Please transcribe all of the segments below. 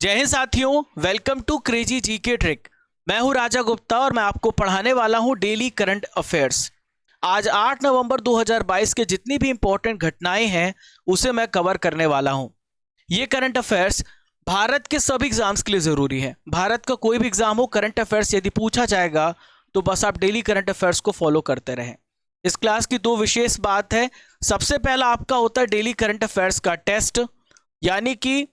जय हिंद साथियों, welcome to crazy GK trick. मैं हूं राजा गुप्ता और मैं आपको पढ़ाने वाला हूं डेली करंट अफेयर्स। आज 8 नवंबर 2022 के जितनी भी इंपॉर्टेंट घटनाएं हैं उसे मैं कवर करने वाला हूं। ये करंट अफेयर्स भारत के सभी एग्जाम्स के लिए ज़रूरी है। भारत का कोई भी एग्जाम हो, करंट अफेयर्स यदि पूछा जाएगा तो बस आप डेली करंट अफेयर्स को फॉलो करते रहें। इस क्लास की दो विशेष बात है। सबसे पहला आपका होता है डेली करंट अफेयर्स का टेस्ट, यानी कि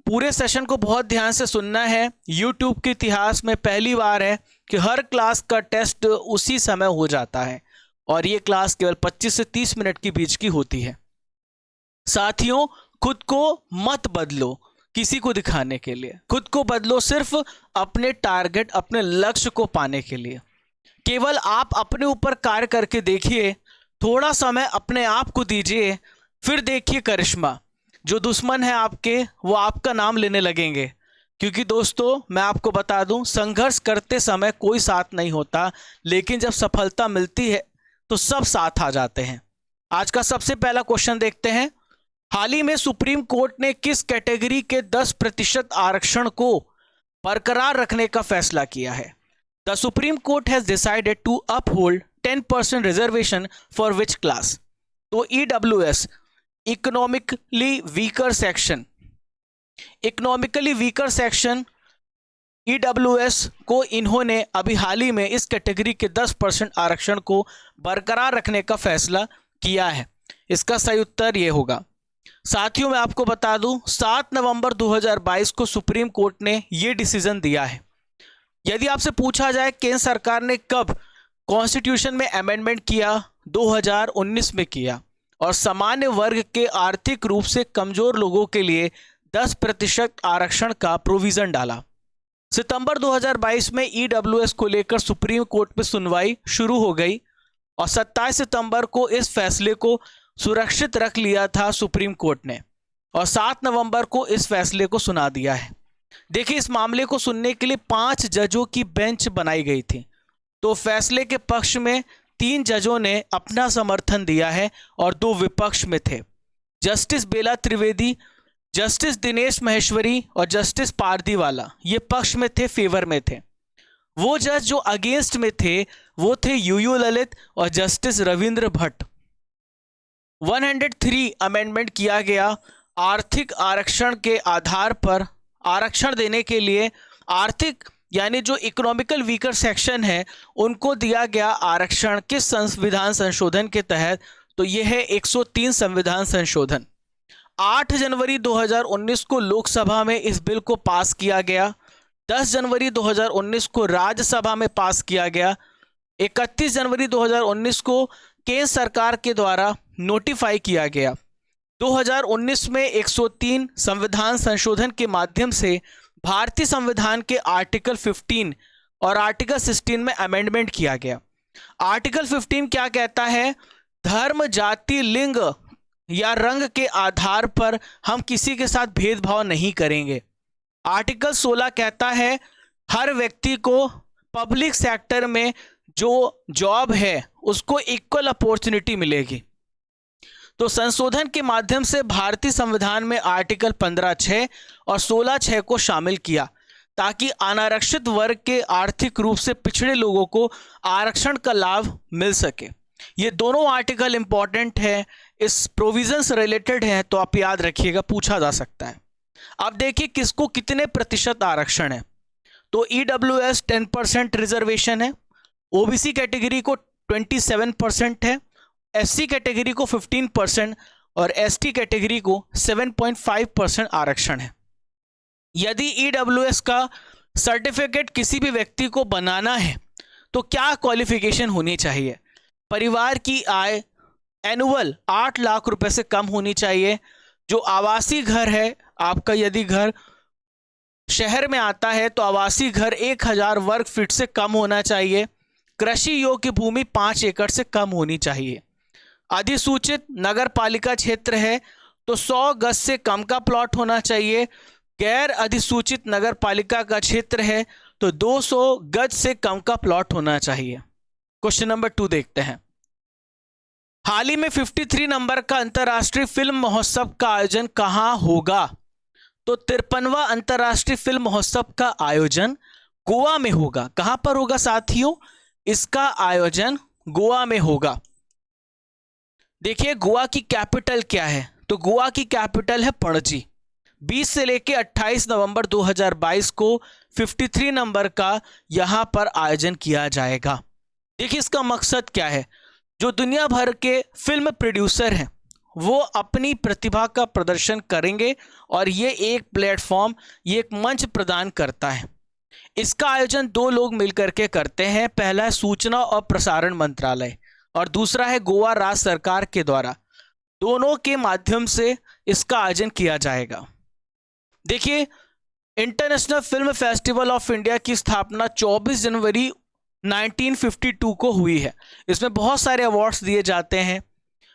पूरे सेशन को बहुत ध्यान से सुनना है। YouTube के इतिहास में पहली बार है कि हर क्लास का टेस्ट उसी समय हो जाता है और ये क्लास केवल 25 से 30 मिनट के बीच की होती है। साथियों, खुद को मत बदलो किसी को दिखाने के लिए, खुद को बदलो सिर्फ अपने टारगेट, अपने लक्ष्य को पाने के लिए। केवल आप अपने ऊपर कार्य करके देखिए, थोड़ा समय अपने आप को दीजिए, फिर देखिए करिश्मा। जो दुश्मन है आपके वो आपका नाम लेने लगेंगे, क्योंकि दोस्तों मैं आपको बता दूं, संघर्ष करते समय कोई साथ नहीं होता, लेकिन जब सफलता मिलती है तो सब साथ आ जाते हैं। आज का सबसे पहला क्वेश्चन देखते हैं। हाल ही में सुप्रीम कोर्ट ने किस कैटेगरी के 10% आरक्षण को बरकरार रखने का फैसला किया है? The supreme court has decided to uphold 10% reservation for which class? तो EWS, economically weaker section, economically weaker section EWS को इन्होंने अभी हाल ही में इस कैटेगरी के 10% आरक्षण को बरकरार रखने का फैसला किया है। इसका सही उत्तर ये होगा। साथियों मैं आपको बता दूं, 7 नवंबर 2022 को सुप्रीम कोर्ट ने ये डिसीजन दिया है। यदि आपसे पूछा जाए केंद्र सरकार ने कब कॉन्स्टिट्यूशन में अमेंडमेंट किया, 2019 में किया, और सामान्य वर्ग के आर्थिक रूप से कमजोर लोगों के लिए 10% आरक्षण का प्रोविजन डाला। सितंबर 2022 में EWS को लेकर सुप्रीम कोर्ट में सुनवाई शुरू हो गई और 27 सितंबर को इस फैसले को सुरक्षित रख लिया था सुप्रीम कोर्ट ने, और 7 नवंबर को इस फैसले को सुना दिया है। देखिए, इस मामले को सुनने के लिए 5 जजों की बेंच बनाई गई थी, तो फैसले के पक्ष में 3 जजों ने अपना समर्थन दिया है और 2 विपक्ष में थे। जस्टिस बेला त्रिवेदी, जस्टिस दिनेश महेश्वरी और जस्टिस पारदीवाला ये पक्ष में थे, फेवर में थे। वो जज जो अगेंस्ट में थे वो थे UU ललित और जस्टिस रविंद्र भट्ट। 103 अमेंडमेंट किया गया आर्थिक आरक्षण के आधार पर आरक्षण देने के लिए। आर्थिक यानी जो इकोनॉमिकल वीकर सेक्शन है उनको दिया गया आरक्षण किस संविधान संशोधन के तहत? तो यह है 103 संविधान संशोधन। 8 जनवरी 2019 को लोकसभा में इस बिल को पास किया गया, 10 जनवरी 2019 को राज्यसभा में पास किया गया, 31 जनवरी 2019 को केंद्र सरकार के द्वारा नोटिफाई किया गया। 2019 में 103 संविधान संशोधन के माध्यम से भारतीय संविधान के आर्टिकल 15 और आर्टिकल 16 में अमेंडमेंट किया गया। आर्टिकल 15 क्या कहता है? धर्म, जाति, लिंग या रंग के आधार पर हम किसी के साथ भेदभाव नहीं करेंगे। आर्टिकल 16 कहता है हर व्यक्ति को पब्लिक सेक्टर में जो जॉब है उसको इक्वल अपॉर्चुनिटी मिलेगी। तो संशोधन के माध्यम से भारतीय संविधान में आर्टिकल 15(6) और 16(6) को शामिल किया ताकि अनारक्षित वर्ग के आर्थिक रूप से पिछड़े लोगों को आरक्षण का लाभ मिल सके। ये दोनों आर्टिकल इंपॉर्टेंट है, इस प्रोविजन से रिलेटेड है, तो आप याद रखिएगा, पूछा जा सकता है। अब देखिए किसको कितने प्रतिशत आरक्षण है। तो EWS 10% रिजर्वेशन है, OBC कैटेगरी को 27% है, SC कैटेगरी को 15% और ST कैटेगरी को 7.5% आरक्षण है। यदि EWS का सर्टिफिकेट किसी भी व्यक्ति को बनाना है तो क्या क्वालिफिकेशन होनी चाहिए? परिवार की आय एनुअल 8 लाख रुपए से कम होनी चाहिए। जो आवासीय घर है आपका, यदि घर शहर में आता है तो आवासीय घर 1000 वर्ग फीट से कम होना चाहिए। कृषि योग्य भूमि 5 एकड़ से कम होनी चाहिए। अधिसूचित नगर पालिका क्षेत्र है तो 100 गज से कम का प्लॉट होना चाहिए। गैर अधिसूचित नगर पालिका का क्षेत्र है तो 200 गज से कम का प्लॉट होना चाहिए। क्वेश्चन नंबर 2 देखते हैं। हाल ही में 53 नंबर का अंतर्राष्ट्रीय फिल्म महोत्सव का आयोजन कहां होगा? तो 53वां अंतर्राष्ट्रीय फिल्म महोत्सव का आयोजन गोवा में होगा। कहां पर होगा साथियों? इसका आयोजन गोवा में होगा। देखिए गोवा की कैपिटल क्या है? तो गोवा की कैपिटल है पणजी। 20 से लेकर 28 नवंबर 2022 को 53 नंबर का यहां पर आयोजन किया जाएगा। देखिए इसका मकसद क्या है? जो दुनिया भर के फिल्म प्रोड्यूसर हैं वो अपनी प्रतिभा का प्रदर्शन करेंगे और ये एक प्लेटफॉर्म, ये एक मंच प्रदान करता है। इसका आयोजन दो लोग मिलकर के करते हैं। पहला है सूचना और प्रसारण मंत्रालय और दूसरा है गोवा राज्य सरकार के द्वारा। दोनों के माध्यम से इसका आयोजन किया जाएगा। देखिए international film festival of India की स्थापना 24 जनवरी 1952 को हुई है। इसमें बहुत सारे अवार्ड्स दिए जाते हैं।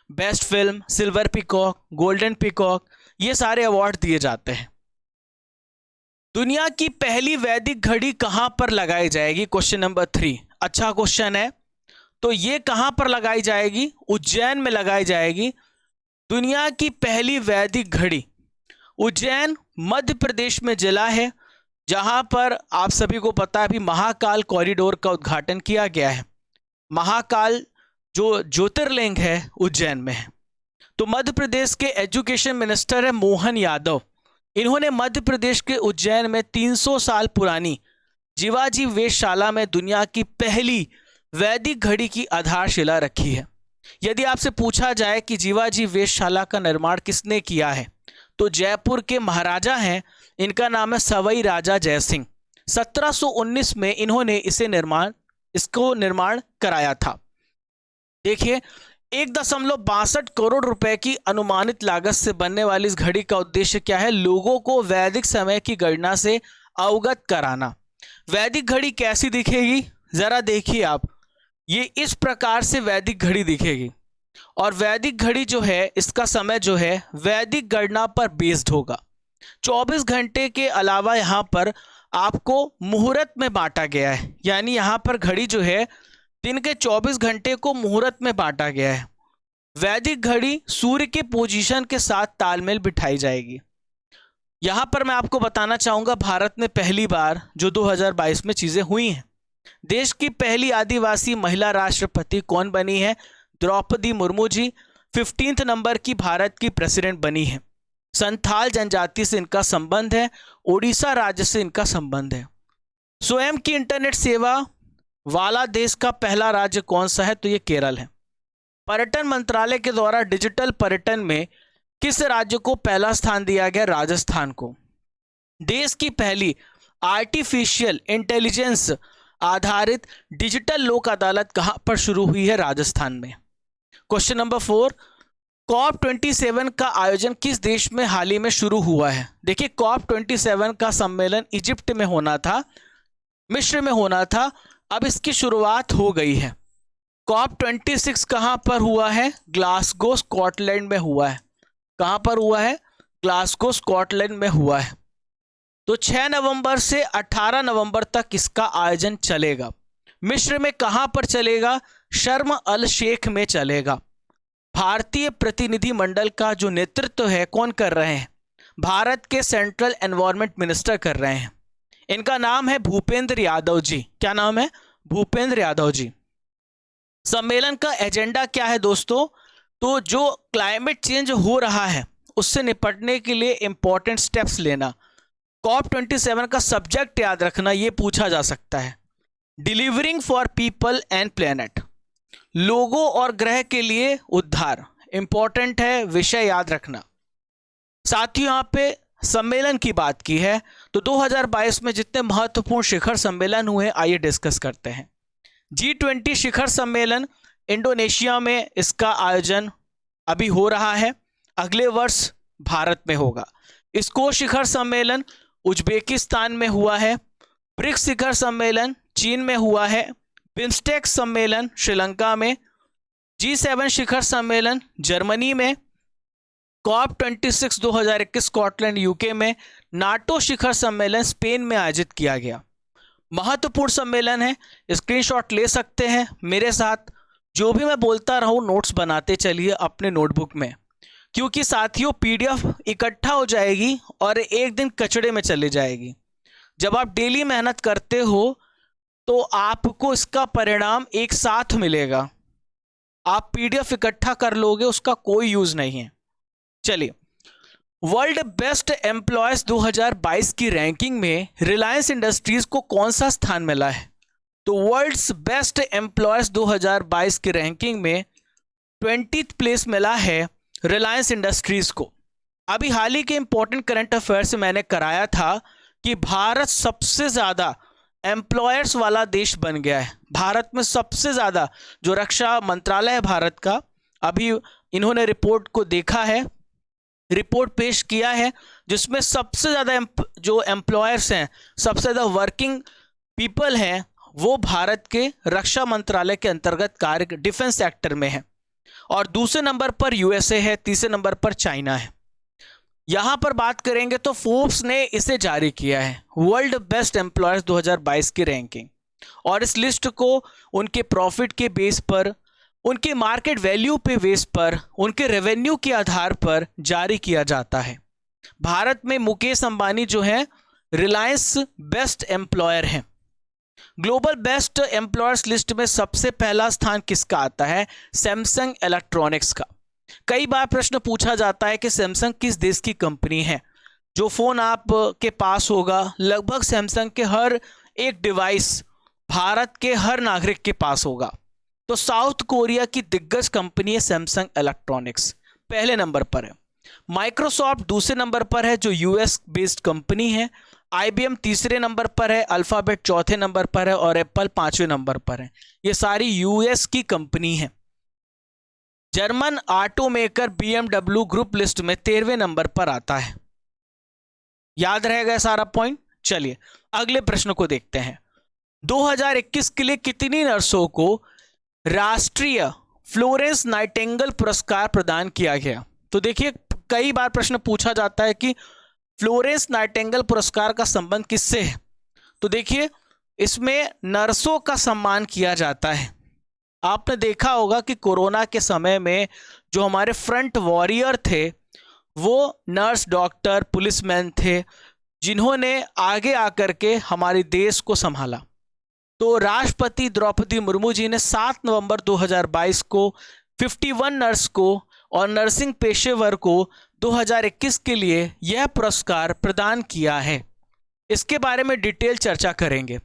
Best film, silver peacock, golden peacock, ये सारे अवार्ड दिए जाते हैं। दुनिया की पहली वैदिक घड़ी कहां पर लगाई जाएगी? Question number 3। अच्छा क्वेश्चन है। तो ये कहां पर लगाई जाएगी? उज्जैन में लगाई जाएगी। दुनिया की पहली वैदिक घड़ी उज्जैन मध्य प्रदेश में जिला है, जहां पर आप सभी को पता है अभी महाकाल कॉरिडोर का उद्घाटन किया गया है। महाकाल जो ज्योतिर्लिंग है उज्जैन में है। तो मध्य प्रदेश के एजुकेशन मिनिस्टर है मोहन यादव। इन्होंने मध्य प्रदेश के उज्जैन में 300 साल पुरानी जीवाजी वेधशाला में दुनिया की पहली वैदिक घड़ी की आधारशिला रखी है। यदि आपसे पूछा जाए कि जीवाजी वेधशाला का निर्माण किसने किया है, तो जयपुर के महाराजा हैं, इनका नाम है सवाई राजा जय सिंह। 1719 में इन्होंने इसको निर्माण कराया था। देखिए 1.62 करोड़ रुपए की अनुमानित लागत से बनने वाली इस घड़ी का उद्देश्य क्या है? लोगों को वैदिक समय की गणना से अवगत कराना। वैदिक घड़ी कैसी दिखेगी? जरा देखिए आप, ये इस प्रकार से वैदिक घड़ी दिखेगी और वैदिक घड़ी जो है इसका समय जो है वैदिक गणना पर बेस्ड होगा। 24 घंटे के अलावा यहाँ पर आपको मुहूर्त में बांटा गया है, यानी यहाँ पर घड़ी जो है दिन के 24 घंटे को मुहूर्त में बांटा गया है। वैदिक घड़ी सूर्य के पोजीशन के साथ तालमेल बिठाई जाएगी। यहाँ पर मैं आपको बताना चाहूँगा भारत में पहली बार जो 2022 में चीज़ें हुई हैं। देश की पहली आदिवासी महिला राष्ट्रपति कौन बनी है? द्रौपदी मुर्मू जी 15 नंबर की भारत की प्रेसिडेंट बनी है। संथाल जनजाति से इनका संबंध है, ओडिशा राज्य से इनका संबंध है। स्वयं की इंटरनेट सेवा वाला देश का पहला राज्य कौन सा है? तो ये केरल है। पर्यटन मंत्रालय के द्वारा डिजिटल पर्यटन में किस राज्य को पहला स्थान दिया गया? राजस्थान को। देश की पहली आर्टिफिशियल इंटेलिजेंस आधारित डिजिटल लोक अदालत कहां पर शुरू हुई है? राजस्थान में। क्वेश्चन नंबर 4, COP27 का आयोजन किस देश में हाल ही में शुरू हुआ है? देखिए COP27 का सम्मेलन इजिप्ट में होना था, मिस्र में होना था, अब इसकी शुरुआत हो गई है। COP26 कहां पर हुआ है? ग्लासगो स्कॉटलैंड में हुआ है। कहां पर हुआ है? ग्लासगो स्कॉटलैंड में हुआ है। तो 6 नवंबर से 18 नवंबर तक इसका आयोजन चलेगा। मिस्र में कहां पर चलेगा? शर्म अल शेख में चलेगा। भारतीय प्रतिनिधि मंडल का जो नेतृत्व है कौन कर रहे हैं? भारत के सेंट्रल एनवायरनमेंट मिनिस्टर कर रहे हैं। इनका नाम है भूपेंद्र यादव जी। क्या नाम है? भूपेंद्र यादव जी। सम्मेलन का एजेंडा क्या है दोस्तों? तो जो क्लाइमेट चेंज हो रहा है उससे निपटने के लिए इंपॉर्टेंट स्टेप्स लेना। COP27 का सब्जेक्ट याद रखना, ये पूछा जा सकता है। Delivering for people and planet, लोगों और ग्रह के लिए उद्धार, इंपॉर्टेंट है, विषय याद रखना। साथियों यहाँ पे सम्मेलन की बात की है तो 2022 में जितने महत्वपूर्ण शिखर सम्मेलन हुए आइए डिस्कस करते हैं। G20 शिखर सम्मेलन इंडोनेशिया में, इसका आयोजन अभी हो रहा है, अगले वर्ष भारत में होगा। इसको शिखर सम्मेलन उज्बेकिस्तान में हुआ है। ब्रिक्स शिखर सम्मेलन चीन में हुआ है। बिम्स्टेक सम्मेलन श्रीलंका में। G7 शिखर सम्मेलन जर्मनी में। COP26 2021 स्कॉटलैंड यूके में। नाटो शिखर सम्मेलन स्पेन में आयोजित किया गया। महत्वपूर्ण सम्मेलन है, स्क्रीनशॉट ले सकते हैं। मेरे साथ जो भी मैं बोलता रहूं नोट्स बनाते चलिए अपने नोटबुक में। क्योंकि साथियों पीडीएफ इकट्ठा हो जाएगी और एक दिन कचड़े में चली जाएगी। जब आप डेली मेहनत करते हो तो आपको इसका परिणाम एक साथ मिलेगा। आप पीडीएफ इकट्ठा कर लोगे उसका कोई यूज नहीं है। चलिए, वर्ल्ड बेस्ट एम्प्लॉयज 2022 की रैंकिंग में रिलायंस इंडस्ट्रीज को कौन सा स्थान मिला है? तो वर्ल्ड्स बेस्ट एम्प्लॉयज 2022 की रैंकिंग में 20th प्लेस मिला है रिलायंस इंडस्ट्रीज को। अभी हाल ही के इंपॉर्टेंट करंट अफेयर्स से मैंने कराया था कि भारत सबसे ज्यादा एम्प्लॉयर्स वाला देश बन गया है। भारत में सबसे ज्यादा, जो रक्षा मंत्रालय है भारत का, अभी इन्होंने रिपोर्ट को देखा है, रिपोर्ट पेश किया है, जिसमें सबसे ज्यादा जो एम्प्लॉयर्स हैं, सबसे ज्यादा वर्किंग पीपल हैं, वो भारत के रक्षा मंत्रालय के अंतर्गत कार्य डिफेंस सेक्टर में है। और दूसरे नंबर पर यूएसए है, तीसरे नंबर पर चाइना है। यहां पर बात करेंगे तो फोर्ब्स ने इसे जारी किया है, वर्ल्ड बेस्ट एम्प्लॉयर्स 2022 की रैंकिंग, और इस लिस्ट को उनके प्रॉफिट के बेस पर, उनके मार्केट वैल्यू पे बेस पर, उनके रेवेन्यू के आधार पर जारी किया जाता है। भारत में मुकेश अंबानी जो है रिलायंस बेस्ट एम्प्लॉयर हैं। ग्लोबल बेस्ट एम्प्लॉयर्स लिस्ट में सबसे पहला स्थान किसका आता है? सैमसंग इलेक्ट्रॉनिक्स का। कई बार प्रश्न पूछा जाता है कि सैमसंग किस देश की कंपनी है। जो फोन आप के पास होगा, लगभग सैमसंग के हर एक डिवाइस भारत के हर नागरिक के पास होगा। तो साउथ कोरिया की दिग्गज कंपनी है सैमसंग इलेक्ट्रॉनिक्स, पहले नंबर पर है। माइक्रोसॉफ्ट दूसरे नंबर पर है, जो यूएस बेस्ड कंपनी है। आईबीएम तीसरे नंबर पर है, अल्फाबेट चौथे नंबर पर है और एप्पल पांचवें नंबर पर है। ये सारी यूएस की कंपनी है। German auto maker BMW group list में 13वें नंबर पर आता है। याद रहेगा सारा पॉइंट। चलिए अगले प्रश्न को देखते हैं। 2021 के लिए कितनी नर्सों को राष्ट्रीय फ्लोरेंस नाइटिंगेल पुरस्कार प्रदान किया गया? तो देखिए, कई बार प्रश्न पूछा जाता है कि फ्लोरेंस नाइटिंगेल पुरस्कार का संबंध किससे है। तो देखिए, इसमें नर्सों का सम्मान किया जाता है। आपने देखा होगा कि कोरोना के समय में जो हमारे फ्रंट वॉरियर थे, वो नर्स, डॉक्टर, पुलिसमैन थे, जिन्होंने आगे आकर के हमारे देश को संभाला। तो राष्ट्रपति द्रौपदी मुर्मू जी ने 7 नवंबर 2022 को 51 नर्स को और नर्सिंग पेशेवर को 2021 के लिए यह पुरस्कार प्रदान किया है। इसके बारे में डिटेल चर्चा करेंगे।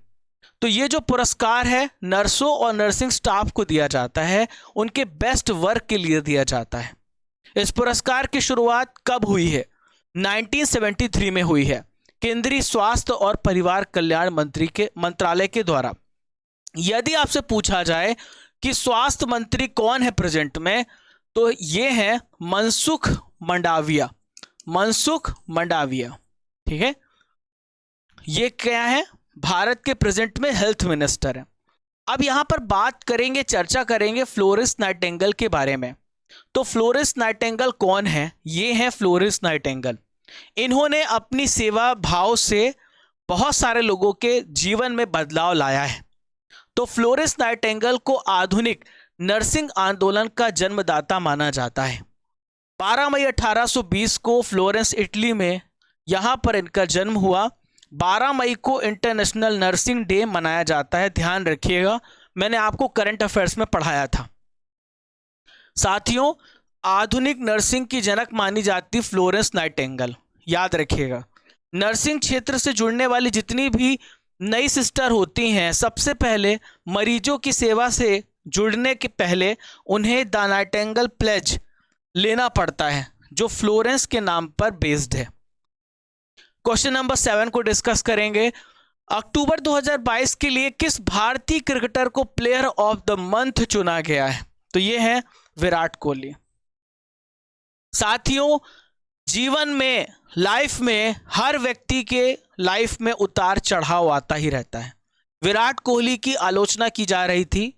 तो ये जो पुरस्कार है नर्सों और नर्सिंग स्टाफ को दिया जाता है, उनके बेस्ट वर्क के लिए दिया जाता है। इस पुरस्कार की शुरुआत कब हुई है? 1973 में हुई है, केंद्रीय स्वास्थ्य और परिवार कल्याण मंत्रालय के द्वारा। यदि आपसे पूछा जाए कि स्वास्थ्य मंत्री कौन है प्रेजेंट में, तो ये है मनसुख मंडाविया। मनसुख मंडाविया, ठीक है। ये क्या है? भारत के प्रेजेंट में हेल्थ मिनिस्टर है। अब यहां पर बात करेंगे, चर्चा करेंगे फ्लोरेंस नाइटिंगेल के बारे में। तो फ्लोरेंस नाइटिंगेल कौन है? ये है फ्लोरेंस नाइटिंगेल। इन्होंने अपनी सेवा भाव से बहुत सारे लोगों के जीवन में बदलाव लाया है। तो फ्लोरेंस नाइटिंगेल को आधुनिक नर्सिंग आंदोलन का जन्मदाता माना जाता है। 12 मई 1820 को फ्लोरेंस, इटली में यहां पर इनका जन्म हुआ। 12 मई को इंटरनेशनल नर्सिंग डे मनाया जाता है। ध्यान रखिएगा, मैंने आपको करंट अफेयर्स में पढ़ाया था। साथियों, आधुनिक नर्सिंग की जनक मानी जाती फ्लोरेंस नाइटिंगेल, याद रखिएगा। नर्सिंग क्षेत्र से जुड़ने वाली जितनी भी नई सिस्टर होती हैं, सबसे पहले मरीजों की सेवा से जुड़ने के पहले उन्हें द नाइटिंगेल प्लेज लेना पड़ता है, जो फ्लोरेंस के नाम पर बेस्ड है। क्वेश्चन नंबर 7 को डिस्कस करेंगे। अक्टूबर 2022 के लिए किस भारतीय क्रिकेटर को प्लेयर ऑफ द मंथ चुना गया है? तो ये है विराट कोहली। साथियों, जीवन में, लाइफ में, हर व्यक्ति के लाइफ में उतार चढ़ाव आता ही रहता है। विराट कोहली की आलोचना की जा रही थी।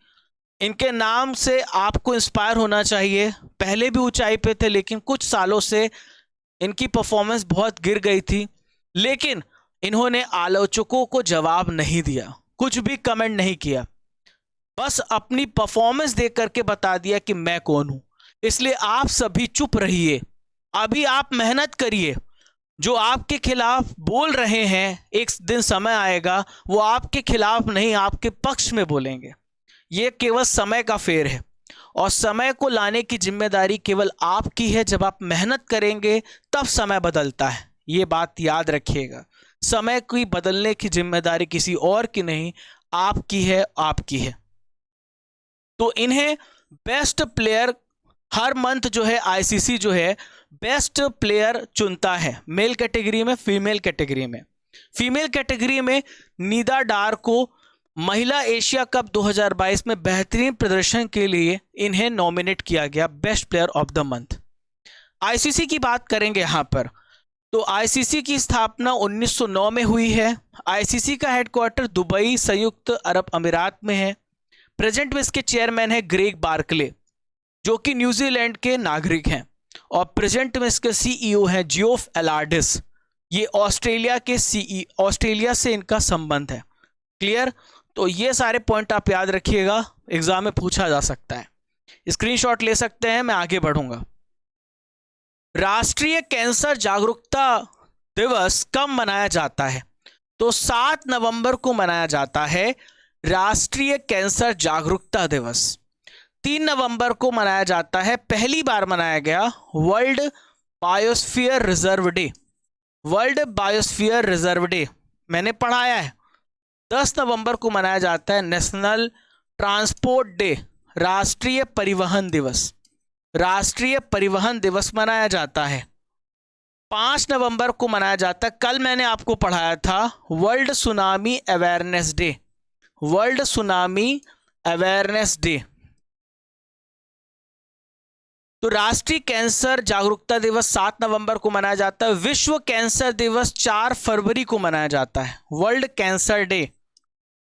इनके नाम से आपको इंस्पायर होना चाहिए। पहले भी ऊंचाई पे थे, लेकिन कुछ सालों से इनकी परफॉर्मेंस बहुत गिर गई थी। लेकिन इन्होंने आलोचकों को जवाब नहीं दिया, कुछ भी कमेंट नहीं किया, बस अपनी परफॉर्मेंस देख करके बता दिया कि मैं कौन हूं। इसलिए आप सभी चुप रहिए, अभी आप मेहनत करिए, जो आपके खिलाफ बोल रहे हैं एक दिन समय आएगा वो आपके खिलाफ नहीं आपके पक्ष में बोलेंगे। ये केवल समय का फेर है और समय को लाने की जिम्मेदारी केवल आपकी है। जब आप मेहनत करेंगे तब समय बदलता है, ये बात याद रखिएगा। समय की बदलने की जिम्मेदारी किसी और की नहीं, आपकी है, आपकी है। तो इन्हें बेस्ट प्लेयर हर मंथ जो है आईसीसी जो है बेस्ट प्लेयर चुनता है, मेल कैटेगरी में, फीमेल कैटेगरी में। फीमेल कैटेगरी में नीदा डार को महिला एशिया कप 2022 में बेहतरीन प्रदर्शन के लिए इन्हें नॉमिनेट किया गया best player of the month. ICC की बात करेंगे यहाँ पर, तो आईसीसी की स्थापना 1909 में हुई है। आईसीसी का हेडक्वार्टर दुबई संयुक्त अरब अमीरात में है। प्रेजेंट में इसके चेयरमैन है ग्रेग बार्कले, जो कि न्यूजीलैंड के नागरिक हैं, और प्रेजेंट में इसके सीईओ हैं जियोफ एलार्डिस, ये ऑस्ट्रेलिया के ऑस्ट्रेलिया से इनका संबंध है। क्लियर? तो ये सारे पॉइंट आप याद रखिएगा, एग्जाम में पूछा जा सकता है, स्क्रीनशॉट ले सकते हैं। मैं आगे बढ़ूंगा। राष्ट्रीय कैंसर जागरूकता दिवस कब मनाया जाता है? तो 7 नवंबर को मनाया जाता है राष्ट्रीय कैंसर जागरूकता दिवस। 3 नवंबर को मनाया जाता है, पहली बार मनाया गया, world biosphere reserve day. World biosphere reserve day मैंने पढ़ाया है। 10 नवंबर को मनाया जाता है नेशनल ट्रांसपोर्ट डे, राष्ट्रीय परिवहन दिवस। राष्ट्रीय परिवहन दिवस मनाया जाता है। 5 नवंबर को मनाया जाता है, कल मैंने आपको पढ़ाया था, world tsunami awareness day. World tsunami awareness day. तो राष्ट्रीय कैंसर जागरूकता दिवस 7 नवंबर को मनाया जाता है। विश्व कैंसर दिवस 4 फरवरी को मनाया जाता है। वर्ल्ड कैंसर डे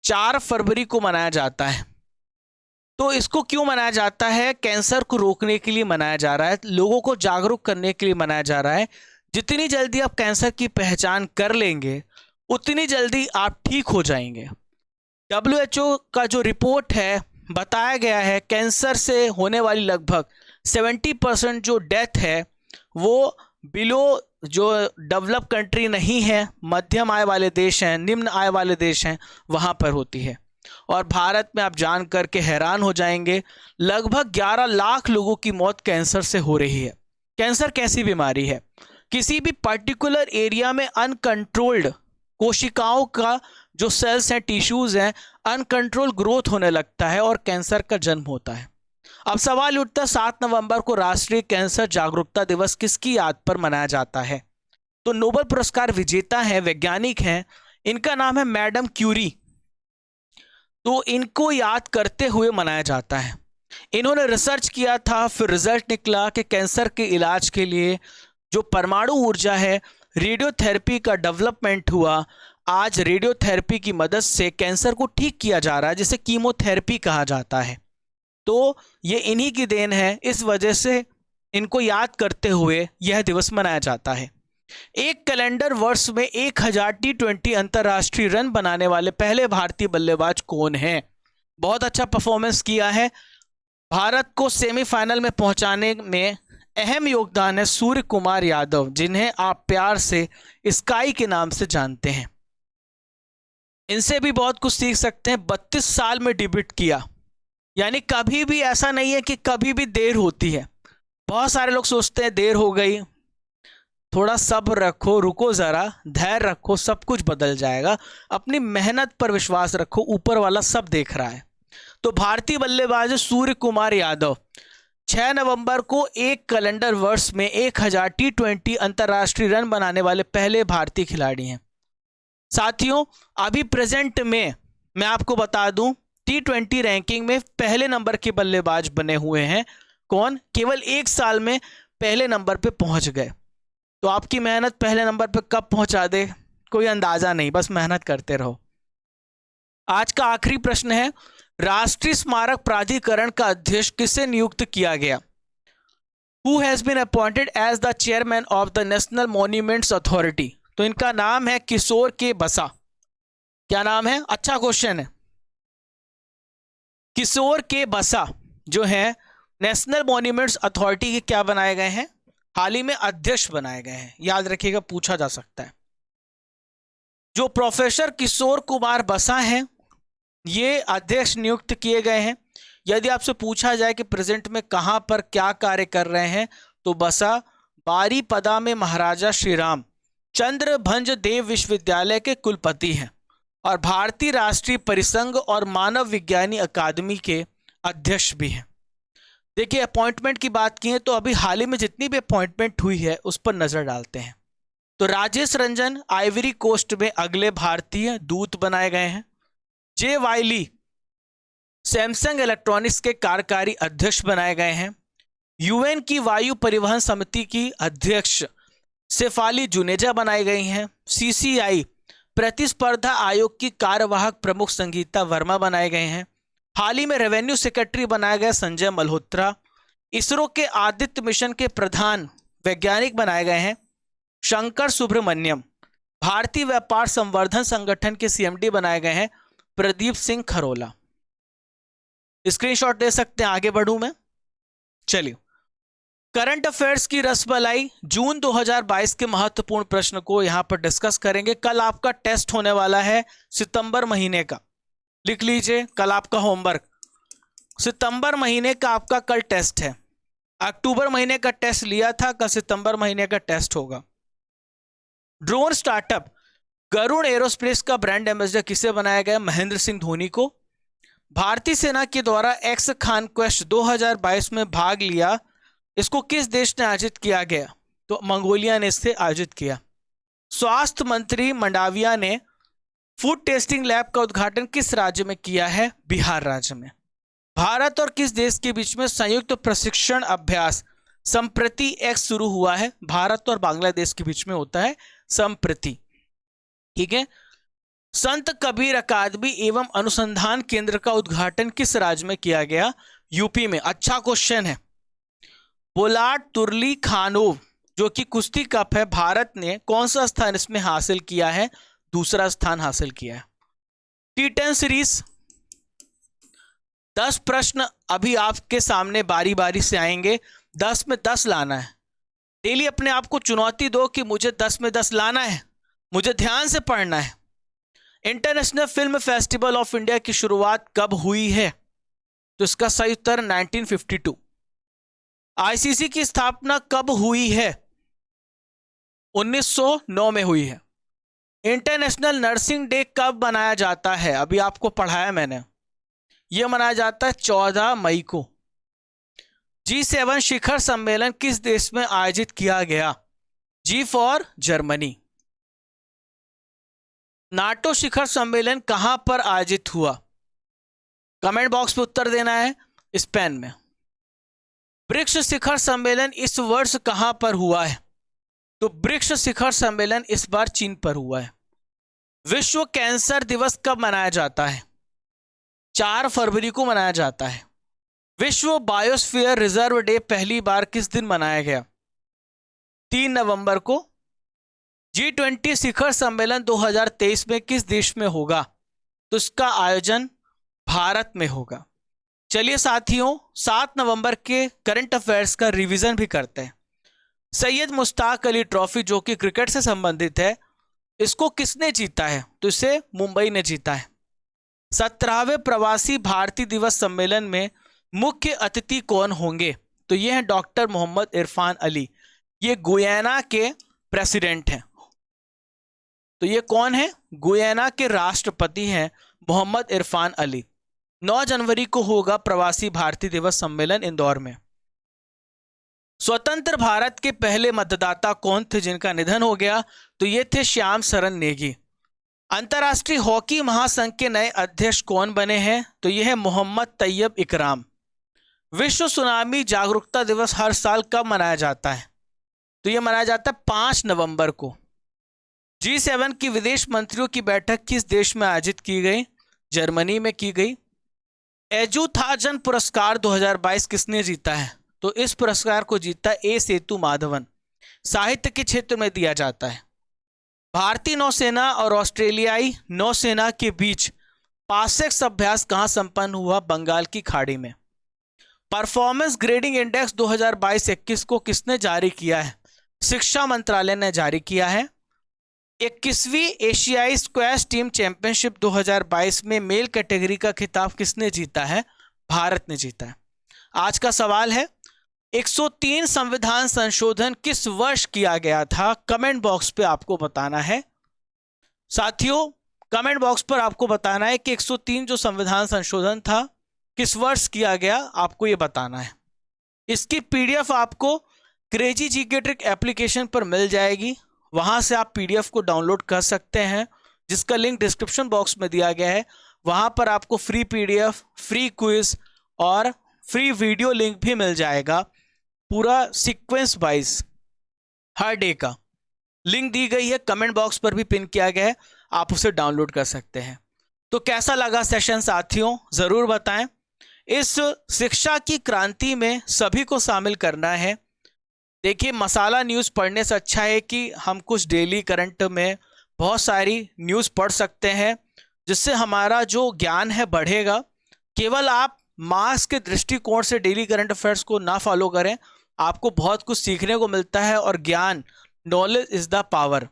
4 फरवरी को मनाया जाता है। तो इसको क्यों मनाया जाता है? कैंसर को रोकने के लिए मनाया जा रहा है, लोगों को जागरूक करने के लिए मनाया जा रहा है। जितनी जल्दी आप कैंसर की पहचान कर लेंगे उतनी जल्दी आप ठीक हो जाएंगे। WHO का जो रिपोर्ट है बताया गया है कैंसर से होने वाली लगभग 70% जो डेथ है वो बिलो जो डेवलप कंट्री नहीं है, मध्यम आय वाले देश हैं, निम्न आय वाले देश हैं, वहाँ पर होती है। और भारत में आप जान करके हैरान हो जाएंगे, लगभग 11 लाख लोगों की मौत कैंसर से हो रही है। कैंसर कैसी बीमारी है? किसी भी पर्टिकुलर एरिया में अनकंट्रोल्ड कोशिकाओं का जो सेल्स हैं, टिश्यूज हैं, अनकंट्रोल ग्रोथ होने लगता है और कैंसर का जन्म होता है। अब सवाल उठता है 7 नवंबर को राष्ट्रीय कैंसर जागरूकता दिवस किसकी याद पर मनाया जाता है? तो नोबेल पुरस्कार विजेता है, वैज्ञानिक हैं, इनका नाम है मैडम क्यूरी। तो इनको याद करते हुए मनाया जाता है। इन्होंने रिसर्च किया था, फिर रिजल्ट निकला कि कैंसर के इलाज के लिए जो परमाणु ऊर्जा है, रेडियोथेरेपी का डेवलपमेंट हुआ। आज रेडियोथेरेपी की मदद से कैंसर को ठीक किया जा रहा है, जिसे कीमोथेरेपी कहा जाता है। तो ये इन्हीं की देन है, इस वजह से इनको याद करते हुए यह दिवस मनाया जाता है। एक कैलेंडर वर्ष में 1000 T20 अंतर्राष्ट्रीय रन बनाने वाले पहले भारतीय बल्लेबाज कौन हैं? बहुत अच्छा परफॉर्मेंस किया है, भारत को सेमीफाइनल में पहुंचाने में अहम योगदान है सूर्य कुमार यादव, जिन्हें आप प्यार से स्काई के नाम से जानते हैं। इनसे भी बहुत कुछ सीख सकते हैं। 32 साल में डेब्यूट किया, यानी कभी भी ऐसा नहीं है कि कभी भी देर होती है। बहुत सारे लोग सोचते हैं देर हो गई, थोड़ा सब्र रखो, रुको ज़रा, धैर्य रखो, सब कुछ बदल जाएगा। अपनी मेहनत पर विश्वास रखो, ऊपर वाला सब देख रहा है। तो भारतीय बल्लेबाज सूर्य कुमार यादव 6 नवंबर को एक कैलेंडर वर्ष में 1000 T20 अंतर्राष्ट्रीय रन बनाने वाले पहले भारतीय खिलाड़ी हैं। साथियों, अभी प्रेजेंट में मैं आपको बता दूं, T20 रैंकिंग में पहले नंबर के बल्लेबाज बने हुए हैं। कौन? केवल 1 साल में पहले नंबर पे पहुंच गए। तो आपकी मेहनत पहले नंबर पे कब पहुंचा दे कोई अंदाजा नहीं, बस मेहनत करते रहो। आज का आखिरी प्रश्न है, राष्ट्रीय स्मारक प्राधिकरण का अध्यक्ष किसे नियुक्त किया गया? Who has been appointed as the chairman of the National Monuments Authority? तो इनका नाम है किशोर के बसा। क्या नाम है? अच्छा क्वेश्चन है। किशोर के बसा जो है नेशनल मॉन्यूमेंट्स अथॉरिटी के क्या बनाए गए हैं? हाल ही में अध्यक्ष बनाए गए हैं, याद रखिएगा, पूछा जा सकता है। जो प्रोफेसर किशोर कुमार बसा हैं, ये अध्यक्ष नियुक्त किए गए हैं। यदि आपसे पूछा जाए कि प्रेजेंट में कहां पर क्या कार्य कर रहे हैं, तो बसा बारीपदा में महाराजा श्रीराम चंद्र भंज देव विश्वविद्यालय के कुलपति हैं और भारतीय राष्ट्रीय परिसंघ और मानव विज्ञानी अकादमी के अध्यक्ष भी हैं। देखिए, अपॉइंटमेंट की बात की है तो अभी हाल ही में जितनी भी अपॉइंटमेंट हुई है उस पर नजर डालते हैं। तो राजेश रंजन आइवरी कोस्ट में अगले भारतीय दूत बनाए गए हैं। जे वाइली सैमसंग इलेक्ट्रॉनिक्स के कार्यकारी अध्यक्ष बनाए गए हैं। यूएन की वायु परिवहन समिति की अध्यक्ष शेफाली जुनेजा बनाई गई हैं। सीसीआई प्रतिस्पर्धा आयोग की कार्यवाहक प्रमुख संगीता वर्मा बनाए गए हैं। हाल ही में रेवेन्यू सेक्रेटरी बनाया गया संजय मल्होत्रा। इसरो के आदित्य मिशन के प्रधान वैज्ञानिक बनाए गए हैं शंकर सुब्रमण्यम। भारतीय व्यापार संवर्धन संगठन के सीएमडी बनाए गए हैं प्रदीप सिंह खरोला। स्क्रीनशॉट ले सकते हैं, आगे बढ़ूं मैं। चलिए, करंट अफेयर्स की रसमलाई जून 2022 के महत्वपूर्ण प्रश्न को यहां पर डिस्कस करेंगे। कल आपका टेस्ट होने वाला है सितंबर महीने का, लिख लीजिए, कल आपका होमवर्क सितंबर महीने का आपका कल टेस्ट है। अक्टूबर महीने का टेस्ट लिया था, कल सितंबर महीने का टेस्ट होगा। ड्रोन स्टार्टअप गरुड़ एरोस्पेस का ब्रांड एम्बेसडर किसे बनाया गया? महेंद्र सिंह धोनी को। भारतीय सेना के द्वारा एक्स कॉन्क्वेस्ट 2022 में भाग लिया, इसको किस देश ने आयोजित किया गया? तो मंगोलिया ने इससे आयोजित किया। स्वास्थ्य मंत्री मंडाविया ने फूड टेस्टिंग लैब का उद्घाटन किस राज्य में किया है? बिहार राज्य में। भारत और किस देश के बीच में संयुक्त प्रशिक्षण अभ्यास संप्रति एक्स शुरू हुआ है? भारत और बांग्लादेश के बीच में होता है संप्रति। ठीक है। संत कबीर अकादमी एवं अनुसंधान केंद्र का उद्घाटन किस राज्य में किया गया? यूपी में। अच्छा क्वेश्चन है। पोलार्ड तुर्ली खानोव जो कि कुश्ती कप है, भारत ने कौन सा स्थान इसमें हासिल किया है? दूसरा स्थान हासिल किया है। T10 सीरीज 10 प्रश्न अभी आपके सामने बारी बारी से आएंगे। 10 में 10 लाना है। डेली अपने आप को चुनौती दो कि मुझे 10 में 10 लाना है, मुझे ध्यान से पढ़ना है। International film festival of India की शुरुआत कब हुई है? तो इसका सही उत्तर 1952। आईसीसी की स्थापना कब हुई है? 1909 में हुई है। इंटरनेशनल नर्सिंग डे कब मनाया जाता है? अभी आपको पढ़ाया मैंने, यह मनाया जाता है 14 मई को। G7 शिखर सम्मेलन किस देश में आयोजित किया गया? G for Germany. नाटो शिखर सम्मेलन कहां पर आयोजित हुआ? कमेंट बॉक्स में उत्तर देना है। स्पेन में। ब्रिक्स शिखर सम्मेलन इस वर्ष कहां पर हुआ है? तो ब्रिक्स शिखर सम्मेलन इस बार चीन पर हुआ है। विश्व कैंसर दिवस कब मनाया जाता है? 4 फरवरी को मनाया जाता है। विश्व बायोस्फीयर रिजर्व डे पहली बार किस दिन मनाया गया? 3 नवंबर को। G20 शिखर सम्मेलन 2023 में किस देश में होगा? तो इसका आयोजन भारत में होगा। चलिए साथियों, 7 नवंबर के करंट अफेयर्स का रिवीजन भी करते हैं। सैयद मुश्ताक अली ट्रॉफी जो कि क्रिकेट से संबंधित है, इसको किसने जीता है? तो इसे मुंबई ने जीता है। 17वें प्रवासी भारतीय दिवस सम्मेलन में मुख्य अतिथि कौन होंगे? तो ये हैं डॉक्टर मोहम्मद इरफान अली। ये गुयाना के प्रेसिडेंट हैं। तो ये कौन है? गुयाना के राष्ट्रपति हैं मोहम्मद इरफान अली। 9 जनवरी को होगा प्रवासी भारतीय दिवस सम्मेलन इंदौर में। स्वतंत्र भारत के पहले मतदाता कौन थे जिनका निधन हो गया? तो ये थे श्याम शरण नेगी। अंतर्राष्ट्रीय हॉकी महासंघ के नए अध्यक्ष कौन बने हैं? तो यह है मोहम्मद तैयब इकराम। विश्व सुनामी जागरूकता दिवस हर साल कब मनाया जाता है? तो यह मनाया जाता है 5 नवंबर को। G7 की विदेश मंत्रियों की बैठक किस देश में आयोजित की गई? जर्मनी में की गई। एजुथाजन पुरस्कार 2022 किसने जीता है? तो इस पुरस्कार को जीता ए सेतु माधवन। साहित्य के क्षेत्र में दिया जाता है। भारतीय नौसेना और ऑस्ट्रेलियाई नौसेना के बीच पासेक्स अभ्यास कहां संपन्न हुआ? बंगाल की खाड़ी में। परफॉर्मेंस ग्रेडिंग इंडेक्स 2022-21 को किसने जारी किया है? शिक्षा मंत्रालय ने जारी किया है। 21वीं एशियाई स्क्वैश टीम चैंपियनशिप 2022 में मेल कैटेगरी का खिताब किसने जीता है? भारत ने जीता है। आज का सवाल है 103 संविधान संशोधन किस वर्ष किया गया था? कमेंट बॉक्स पे आपको बताना है साथियों। कमेंट बॉक्स पर आपको बताना है कि 103 जो संविधान संशोधन था किस वर्ष किया गया, आपको ये बताना है। इसकी पीडीएफ आपको क्रेजी जीके ट्रिक एप्लीकेशन पर मिल जाएगी, वहां से आप पीडीएफ को डाउनलोड कर सकते हैं, जिसका लिंक डिस्क्रिप्शन बॉक्स में दिया गया है। वहां पर आपको फ्री पीडीएफ, फ्री क्विज और फ्री वीडियो लिंक भी मिल जाएगा, पूरा सीक्वेंस वाइज हर डे का लिंक दी गई है, कमेंट बॉक्स पर भी पिन किया गया है, आप उसे डाउनलोड कर सकते हैं। तो कैसा लगा सेशन साथियों, जरूर बताएं। इस शिक्षा की क्रांति में सभी को शामिल करना है। देखिए, मसाला न्यूज़ पढ़ने से अच्छा है कि हम कुछ डेली करंट में बहुत सारी न्यूज़ पढ़ सकते हैं, जिससे हमारा जो ज्ञान है बढ़ेगा। केवल आप मास के दृष्टिकोण से डेली करंट अफेयर्स को ना फॉलो करें, आपको बहुत कुछ सीखने को मिलता है। और ज्ञान, नॉलेज इज़ द पावर।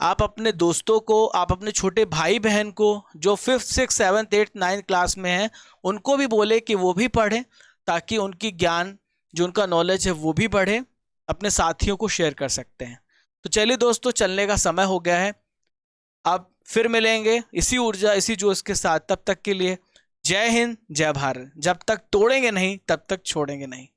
आप अपने दोस्तों को, आप अपने छोटे भाई बहन को जो 5th 6th 7th 8th 9th class में हैं, उनको भी बोले कि वो भी पढ़ें, ताकि उनकी ज्ञान, जो उनका नॉलेज है वो भी बढ़े। अपने साथियों को शेयर कर सकते हैं। तो चलिए दोस्तों, चलने का समय हो गया है। अब फिर मिलेंगे इसी ऊर्जा, इसी जोश के साथ। तब तक के लिए जय हिंद, जय भारत। जब तक तोड़ेंगे नहीं, तब तक छोड़ेंगे नहीं।